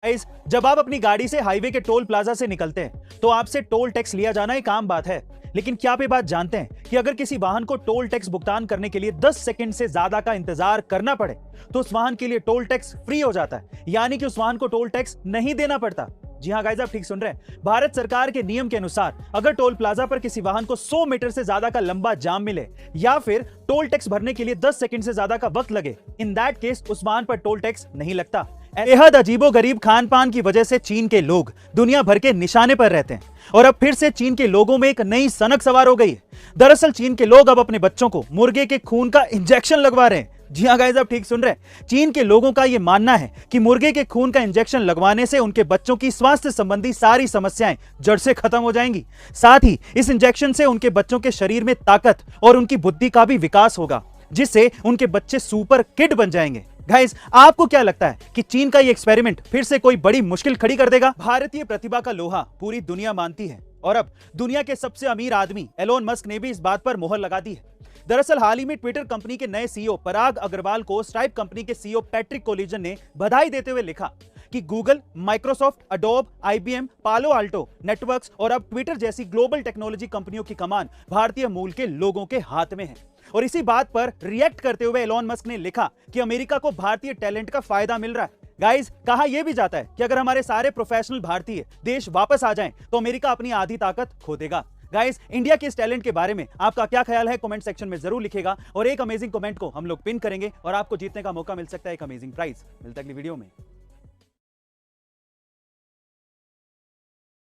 Guys, जब आप अपनी गाड़ी से हाईवे के टोल प्लाजा से निकलते हैं तो आपसे टोल टैक्स लिया जाना एक आम बात है। लेकिन क्या आप ये बात जानते हैं कि अगर किसी वाहन को टोल टैक्स भुगतान करने के लिए 10 सेकंड से ज्यादा का इंतजार करना पड़े तो उस वाहन के लिए टोल टैक्स फ्री हो जाता है, यानी कि उस वाहन को टोल टैक्स नहीं देना पड़ता। जी हां गाइस, आप ठीक सुन रहे हैं। भारत सरकार के नियम के अनुसार अगर टोल प्लाजा पर किसी वाहन को 100 मीटर से ज्यादा का लंबा जाम मिले या फिर टोल टैक्स भरने के लिए 10 सेकंड से ज्यादा का वक्त लगे, इन दैट केस उस वाहन पर टोल टैक्स नहीं लगता। बेहद अजीबोगरीब खान पान की वजह से चीन के लोग दुनिया भर के निशाने पर रहते हैं और अब फिर से चीन के लोगों में एक नई सनक सवार हो गई है। दरअसल चीन के लोग अब अपने बच्चों को मुर्गे के खून का इंजेक्शन लगवा रहे हैं। जी हां गाइस, आप ठीक सुन रहे हैं। चीन के लोगों का यह मानना है कि मुर्गे के खून का इंजेक्शन लगवाने से उनके बच्चों की स्वास्थ्य संबंधी सारी समस्याएं जड़ से खत्म हो जाएंगी। साथ ही इस इंजेक्शन से उनके बच्चों के शरीर में ताकत और उनकी बुद्धि का भी विकास होगा, जिससे उनके बच्चे सुपर किड बन जाएंगे। गाइस, आपको क्या लगता है कि चीन का ये एक्सपेरिमेंट फिर से कोई बड़ी मुश्किल खड़ी कर देगा? भारतीय प्रतिभा का लोहा पूरी दुनिया मानती है और अब दुनिया के सबसे अमीर आदमी एलोन मस्क ने भी इस बात पर मोहर लगा दी है। दरअसल हाल ही में ट्विटर कंपनी के नए सीईओ पराग अग्रवाल को स्ट्राइप कंपनी के सीईओ पैट्रिक कोलिजन ने बधाई देते हुए लिखा कि गूगल, माइक्रोसॉफ्ट, अडोब, आईबीएम, पालो अल्टो नेटवर्क्स और अब ट्विटर जैसी ग्लोबल टेक्नोलॉजी कंपनियों की कमान भारतीय मूल के लोगों के हाथ में है। और इसी बात पर रिएक्ट करते हुए एलोन मस्क ने लिखा कि अमेरिका को भारतीय टैलेंट का फायदा मिल रहा है। गाइस, कहा यह भी जाता है कि अगर हमारे सारे प्रोफेशनल भारतीय देश वापस आ जाएं तो अमेरिका अपनी आधी ताकत खो देगा। गाइस, इंडिया के इस टैलेंट के बारे में आपका क्या ख्याल है कमेंट सेक्शन में जरूर लिखेगा और एक अमेजिंग कमेंट को हम लोग पिन करेंगे और आपको जीतने का मौका मिल सकता है एक अमेजिंग प्राइज। मिलता है अगली वीडियो में।